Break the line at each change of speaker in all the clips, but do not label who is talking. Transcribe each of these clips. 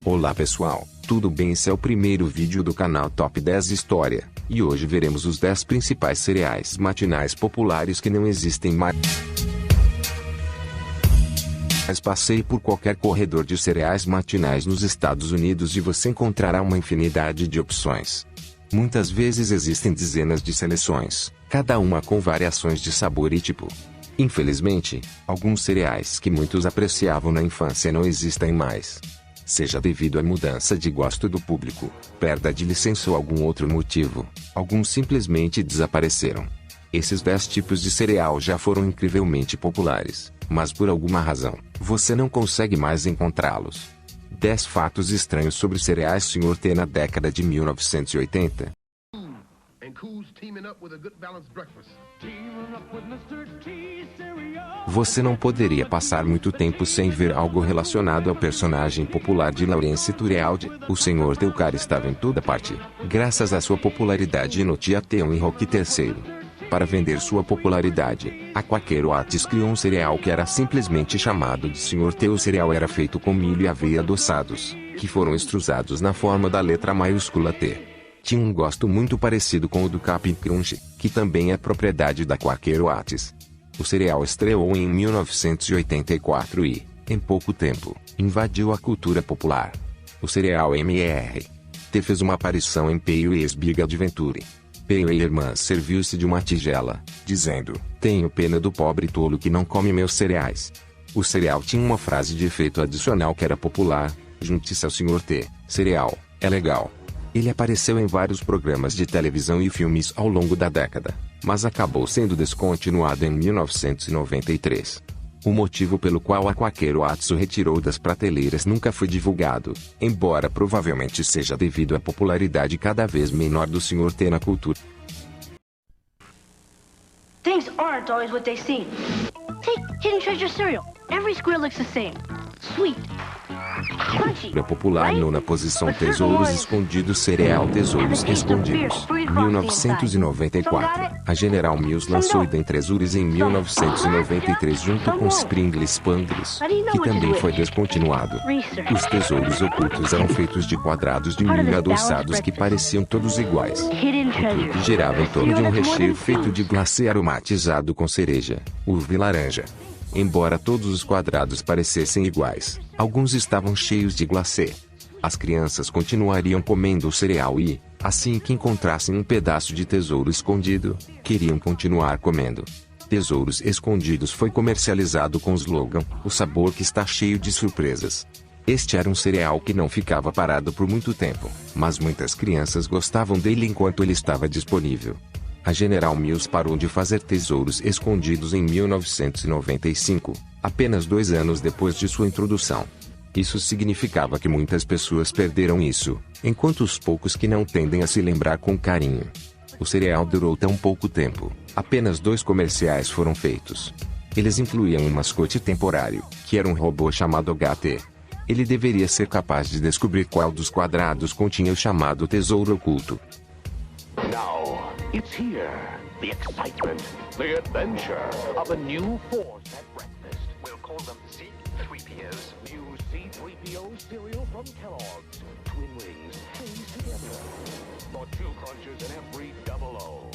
Olá pessoal, tudo bem? Esse é o primeiro vídeo do canal Top 10 História, e hoje veremos os 10 principais cereais matinais populares que não existem mais. Passeie por qualquer corredor de cereais matinais nos Estados Unidos e você encontrará uma infinidade de opções. Muitas vezes existem dezenas de seleções, cada uma com variações de sabor e tipo. Infelizmente, alguns cereais que muitos apreciavam na infância não existem mais. Seja devido à mudança de gosto do público, perda de licença ou algum outro motivo, alguns simplesmente desapareceram. Esses 10 tipos de cereal já foram incrivelmente populares, mas por alguma razão, você não consegue mais encontrá-los. 10 fatos estranhos sobre cereais Sr. T na década de 1980. Você não poderia passar muito tempo sem ver algo relacionado ao personagem popular de Lawrence Turrialde. O Sr. T. O cara estava em toda parte, graças à sua popularidade no Tia T1 e Rocky III. Para vender sua popularidade, a Quaker Oats criou um cereal que era simplesmente chamado de Sr. T. O cereal era feito com milho e aveia adoçados, que foram extrusados na forma da letra maiúscula T. Tinha um gosto muito parecido com o do Cap'n Crunch, que também é propriedade da Quaker Oats. O cereal estreou em 1984 e, em pouco tempo, invadiu a cultura popular. O cereal Mr. fez uma aparição em Pee-wee's Big Adventure. Pee-wee Irmã serviu-se de uma tigela, dizendo: "Tenho pena do pobre tolo que não come meus cereais." O cereal tinha uma frase de efeito adicional que era popular: "Junte-se ao Sr. T, cereal, é legal." Ele apareceu em vários programas de televisão e filmes ao longo da década, mas acabou sendo descontinuado em 1993. O motivo pelo qual a Quaker Oats o retirou das prateleiras nunca foi divulgado, embora provavelmente seja devido à popularidade cada vez menor do Sr. T na cultura.
Things aren't always what they seem. Take Hidden Treasure cereal. Every square looks the same. Sweet. Crunchy.
Popular nona posição Tesouros Escondidos cereal Tesouros Escondidos. 1994. A General Mills lançou Hidden Treasures em 1993 junto com Springles Spangles, que também foi descontinuado. Os tesouros ocultos eram feitos de quadrados de milho adoçados que pareciam todos iguais. O truque girava em torno de um recheio feito de glacê aromatizado com cereja, uva e laranja. Embora todos os quadrados parecessem iguais, alguns estavam cheios de glacê. As crianças continuariam comendo o cereal e, assim que encontrassem um pedaço de tesouro escondido, queriam continuar comendo. Tesouros Escondidos foi comercializado com o slogan: "O sabor que está cheio de surpresas." Este era um cereal que não ficava parado por muito tempo, mas muitas crianças gostavam dele enquanto ele estava disponível. A General Mills parou de fazer Tesouros Escondidos em 1995, apenas 2 anos depois de sua introdução. Isso significava que muitas pessoas perderam isso, enquanto os poucos que não tendem a se lembrar com carinho. O cereal durou tão pouco tempo, apenas 2 comerciais foram feitos. Eles incluíam um mascote temporário, que era um robô chamado HT. Ele deveria ser capaz de descobrir qual dos quadrados continha o chamado tesouro oculto.
Now, it's here. The excitement, the adventure of a new force at breakfast. We'll call them C-3POs. New C-3PO cereal from Kellogg's. Twin rings, things together. For 2 crunches in every double O.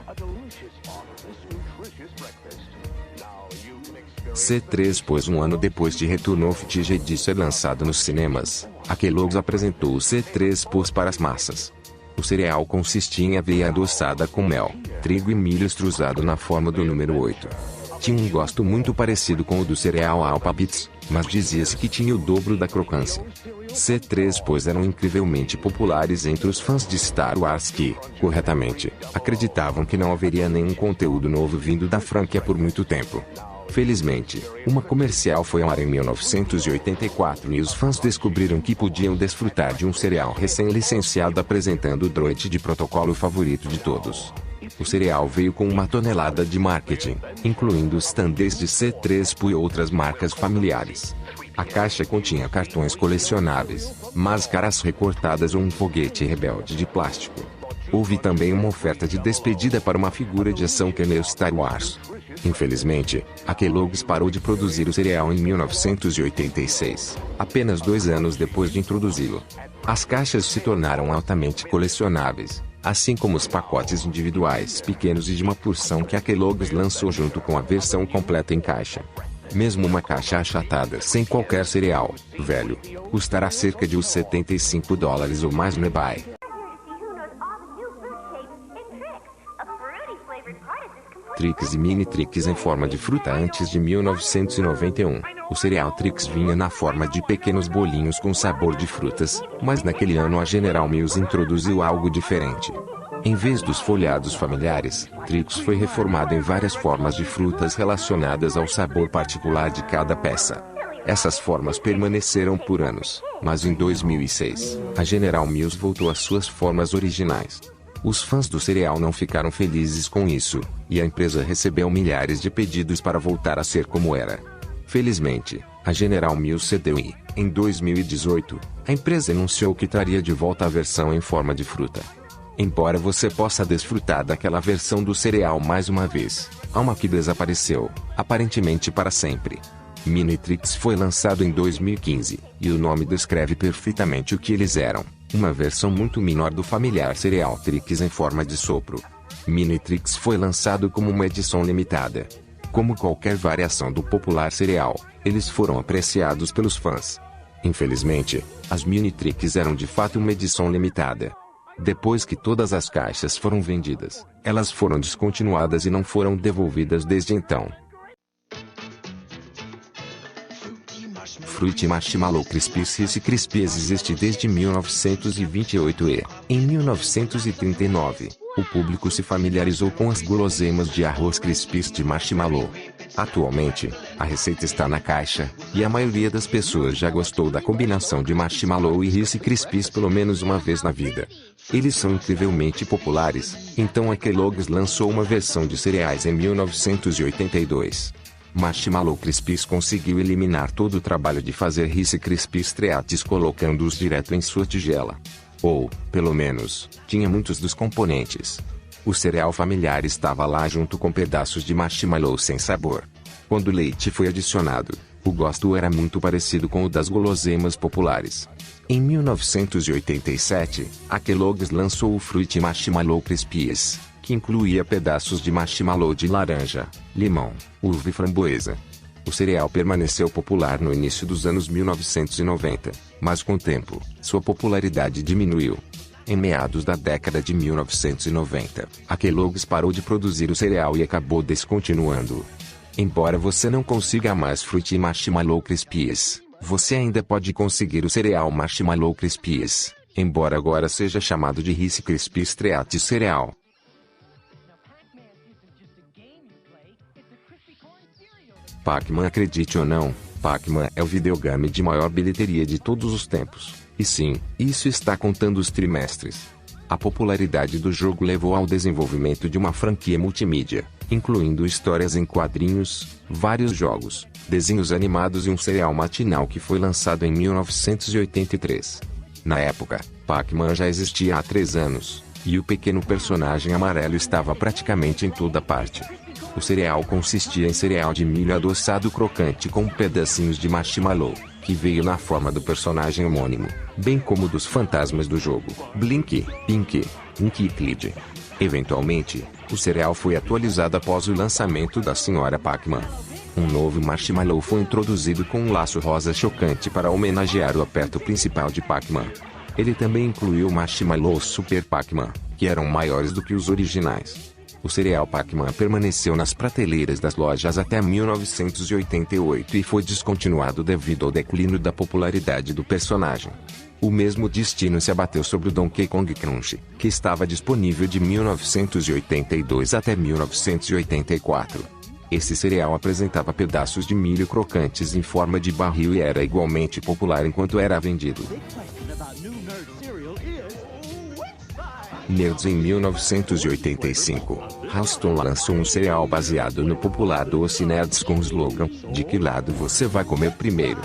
A delicious part of this nutritious breakfast. Now you can experience...
C3 Pois um ano depois de Return of the Jedi ser lançado nos cinemas, a Kellogg's apresentou o C3 Pois para as massas. O cereal consistia em aveia adoçada com mel, trigo e milho extrusado na forma do número 8. Tinha um gosto muito parecido com o do cereal Alphabets, mas dizia-se que tinha o dobro da crocância. C3 Pois eram incrivelmente populares entre os fãs de Star Wars que, corretamente, acreditavam que não haveria nenhum conteúdo novo vindo da franquia por muito tempo. Felizmente, uma comercial foi ao ar em 1984 e os fãs descobriram que podiam desfrutar de um cereal recém-licenciado apresentando o droide de protocolo favorito de todos. O cereal veio com 1 tonelada de marketing, incluindo os standees de C3PO e outras marcas familiares. A caixa continha cartões colecionáveis, máscaras recortadas ou um foguete rebelde de plástico. Houve também uma oferta de despedida para uma figura de ação que é Star Wars. Infelizmente, a Kellogg's parou de produzir o cereal em 1986, apenas 2 anos depois de introduzi-lo. As caixas se tornaram altamente colecionáveis, assim como os pacotes individuais pequenos e de uma porção que a Kellogg's lançou junto com a versão completa em caixa. Mesmo uma caixa achatada sem qualquer cereal, velho, custará cerca de uns $75 ou mais no eBay. Trix e Mini Trix em forma de fruta. Antes de 1991, o cereal Trix vinha na forma de pequenos bolinhos com sabor de frutas, mas naquele ano a General Mills introduziu algo diferente. Em vez dos folhados familiares, Trix foi reformado em várias formas de frutas relacionadas ao sabor particular de cada peça. Essas formas permaneceram por anos, mas em 2006, a General Mills voltou às suas formas originais. Os fãs do cereal não ficaram felizes com isso, e a empresa recebeu milhares de pedidos para voltar a ser como era. Felizmente, a General Mills cedeu e, em 2018, a empresa anunciou que traria de volta a versão em forma de fruta. Embora você possa desfrutar daquela versão do cereal mais uma vez, há uma que desapareceu, aparentemente para sempre. Mini Trix foi lançado em 2015, e o nome descreve perfeitamente o que eles eram. Uma versão muito menor do familiar cereal Trix em forma de sopro. Mini Trix foi lançado como uma edição limitada. Como qualquer variação do popular cereal, eles foram apreciados pelos fãs. Infelizmente, as Mini Trix eram de fato uma edição limitada. Depois que todas as caixas foram vendidas, elas foram descontinuadas e não foram devolvidas desde então. Fruity Marshmallow Crispies. Rice Krispies existe desde 1928 e, em 1939, o público se familiarizou com as guloseimas de arroz Krispies de marshmallow. Atualmente, a receita está na caixa, e a maioria das pessoas já gostou da combinação de marshmallow e Rice Krispies pelo menos uma vez na vida. Eles são incrivelmente populares, então a Kellogg's lançou uma versão de cereais em 1982. Marshmallow Krispies conseguiu eliminar todo o trabalho de fazer Rice Krispies Treats colocando-os direto em sua tigela. Ou, pelo menos, tinha muitos dos componentes. O cereal familiar estava lá junto com pedaços de marshmallow sem sabor. Quando o leite foi adicionado, o gosto era muito parecido com o das guloseimas populares. Em 1987, a Kellogg's lançou o Fruity Marshmallow Krispies, que incluía pedaços de marshmallow de laranja, limão, uva e framboesa. O cereal permaneceu popular no início dos anos 1990, mas com o tempo, sua popularidade diminuiu. Em meados da década de 1990, a Kellogg's parou de produzir o cereal e acabou descontinuando-o. Embora você não consiga mais Fruity Marshmallow Krispies, você ainda pode conseguir o cereal Marshmallow Krispies, embora agora seja chamado de Rice Krispies Treats Cereal. Pac-Man. Acredite ou não, Pac-Man é o videogame de maior bilheteria de todos os tempos. E sim, isso está contando os trimestres. A popularidade do jogo levou ao desenvolvimento de uma franquia multimídia, incluindo histórias em quadrinhos, vários jogos, desenhos animados e um serial matinal que foi lançado em 1983. Na época, Pac-Man já existia há 3 anos, e o pequeno personagem amarelo estava praticamente em toda parte. O cereal consistia em cereal de milho adoçado crocante com pedacinhos de marshmallow, que veio na forma do personagem homônimo, bem como dos fantasmas do jogo, Blink, Pinky, Inky e Clyde. Eventualmente, o cereal foi atualizado após o lançamento da Sra. Pac-Man. Um novo marshmallow foi introduzido com um laço rosa chocante para homenagear o aperto principal de Pac-Man. Ele também incluiu marshmallows Super Pac-Man, que eram maiores do que os originais. O cereal Pac-Man permaneceu nas prateleiras das lojas até 1988 e foi descontinuado devido ao declínio da popularidade do personagem. O mesmo destino se abateu sobre o Donkey Kong Crunch, que estava disponível de 1982 até 1984. Esse cereal apresentava pedaços de milho crocantes em forma de barril e era igualmente popular enquanto era vendido. Nerds. Em 1985, Halston lançou um cereal baseado no popular doce Nerds com o slogan: de que lado você vai comer primeiro?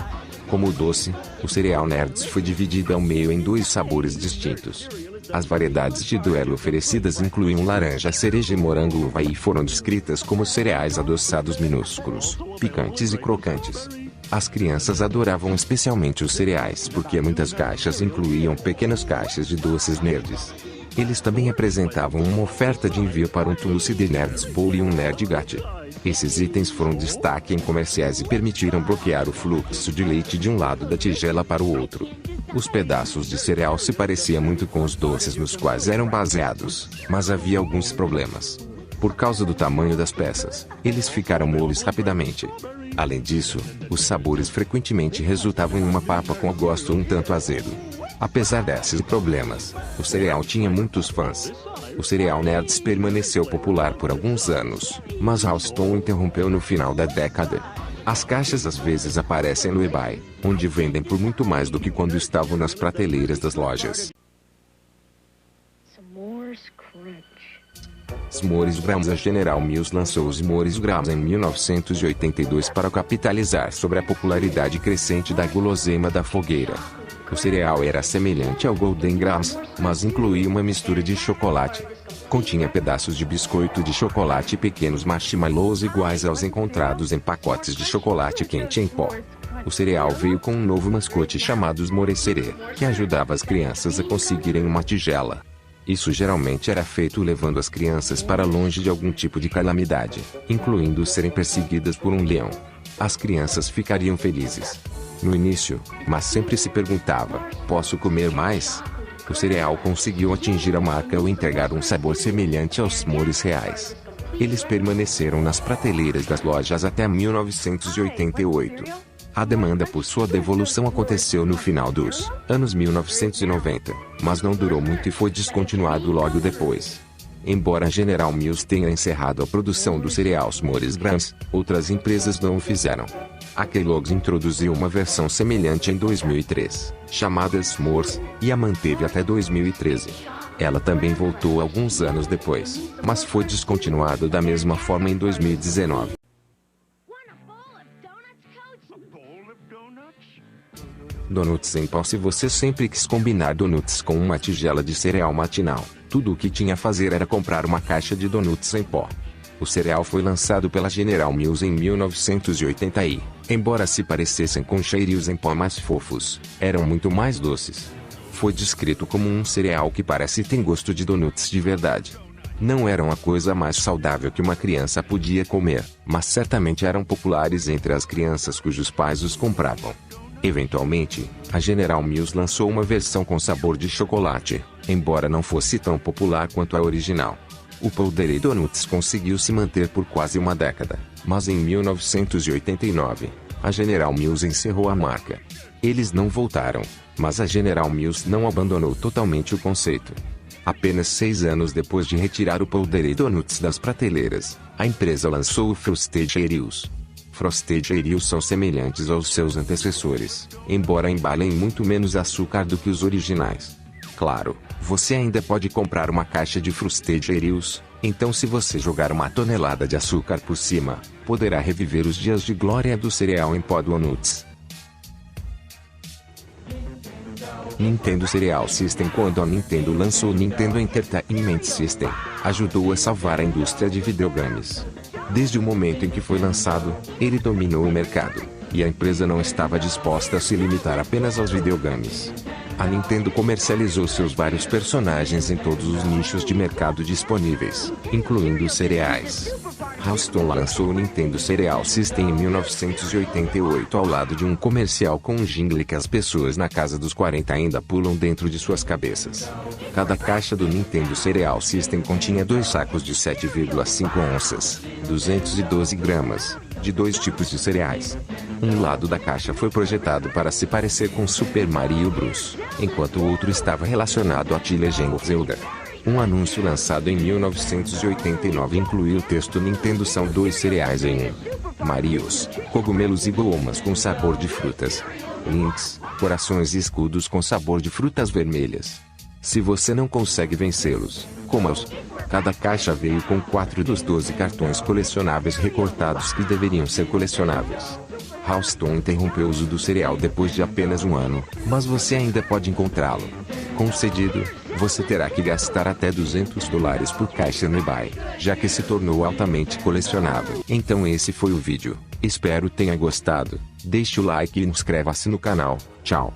Como doce, o cereal Nerds foi dividido ao meio em 2 sabores distintos. As variedades de duelo oferecidas incluíam laranja, cereja e morango uva e foram descritas como cereais adoçados minúsculos, picantes e crocantes. As crianças adoravam especialmente os cereais porque muitas caixas incluíam pequenas caixas de doces nerds. Eles também apresentavam uma oferta de envio para um Twisted Nerds Bowl e um Nerd Gat. Esses itens foram destaque em comerciais e permitiram bloquear o fluxo de leite de um lado da tigela para o outro. Os pedaços de cereal se pareciam muito com os doces nos quais eram baseados, mas havia alguns problemas. Por causa do tamanho das peças, eles ficaram moles rapidamente. Além disso, os sabores frequentemente resultavam em uma papa com gosto um tanto azedo. Apesar desses problemas, o cereal tinha muitos fãs. O cereal Nerds permaneceu popular por alguns anos, mas Halston o interrompeu no final da década. As caixas às vezes aparecem no eBay, onde vendem por muito mais do que quando estavam nas prateleiras das lojas. S'mores Grams. A General Mills lançou os S'mores Grams em 1982 para capitalizar sobre a popularidade crescente da guloseima da fogueira. O cereal era semelhante ao Golden Grams, mas incluía uma mistura de chocolate. Continha pedaços de biscoito de chocolate e pequenos marshmallows iguais aos encontrados em pacotes de chocolate quente em pó. O cereal veio com um novo mascote chamado S'morescere, que ajudava as crianças a conseguirem uma tigela. Isso geralmente era feito levando as crianças para longe de algum tipo de calamidade, incluindo serem perseguidas por um leão. As crianças ficariam felizes no início, mas sempre se perguntava: posso comer mais? O cereal conseguiu atingir a marca ao entregar um sabor semelhante aos s'mores reais. Eles permaneceram nas prateleiras das lojas até 1988. A demanda por sua devolução aconteceu no final dos anos 1990, mas não durou muito e foi descontinuado logo depois. Embora a General Mills tenha encerrado a produção do cereal S'mores Grams, outras empresas não o fizeram. A Kellogg's introduziu uma versão semelhante em 2003, chamada S'mores, e a manteve até 2013. Ela também voltou alguns anos depois, mas foi descontinuada da mesma forma em 2019. Donuts em pó. Se você sempre quis combinar donuts com uma tigela de cereal matinal, tudo o que tinha a fazer era comprar uma caixa de donuts em pó. O cereal foi lançado pela General Mills em 1980 e, embora se parecessem com Cheerios em pó mais fofos, eram muito mais doces. Foi descrito como um cereal que parece ter gosto de donuts de verdade. Não eram a coisa mais saudável que uma criança podia comer, mas certamente eram populares entre as crianças cujos pais os compravam. Eventualmente, a General Mills lançou uma versão com sabor de chocolate, embora não fosse tão popular quanto a original. O Powdery Donuts conseguiu se manter por quase uma década, mas em 1989, a General Mills encerrou a marca. Eles não voltaram, mas a General Mills não abandonou totalmente o conceito. Apenas 6 anos depois de retirar o Powdery Donuts das prateleiras, a empresa lançou o Frosted Cheerios. Frosted Cheerios são semelhantes aos seus antecessores, embora embalem muito menos açúcar do que os originais. Claro, você ainda pode comprar uma caixa de Frosted Cheerios, então se você jogar uma tonelada de açúcar por cima, poderá reviver os dias de glória do cereal em pó Donuts. Nintendo Cereal System. Quando a Nintendo lançou o Nintendo Entertainment System, ajudou a salvar a indústria de videogames. Desde o momento em que foi lançado, ele dominou o mercado, e a empresa não estava disposta a se limitar apenas aos videogames. A Nintendo comercializou seus vários personagens em todos os nichos de mercado disponíveis, incluindo os cereais. Halston lançou o Nintendo Cereal System em 1988 ao lado de um comercial com um jingle que as pessoas na casa dos 40 ainda pulam dentro de suas cabeças. Cada caixa do Nintendo Cereal System continha 2 sacos de 7,5 onças, 212 gramas, de 2 tipos de cereais. Um lado da caixa foi projetado para se parecer com Super Mario Bros., enquanto o outro estava relacionado a The Legend of Zelda. Um anúncio lançado em 1989 incluía o texto Nintendo são 2 cereais em 1. Marios, cogumelos e gomas com sabor de frutas. Links, corações e escudos com sabor de frutas vermelhas. Se você não consegue vencê-los, coma-os. Cada caixa veio com 4 dos 12 cartões colecionáveis recortados que deveriam ser colecionáveis. Houston interrompeu o uso do cereal depois de apenas um ano, mas você ainda pode encontrá-lo. Concedido, você terá que gastar até $200 por caixa no eBay, já que se tornou altamente colecionável. Então esse foi o vídeo, espero tenha gostado, deixe o like e inscreva-se no canal, tchau.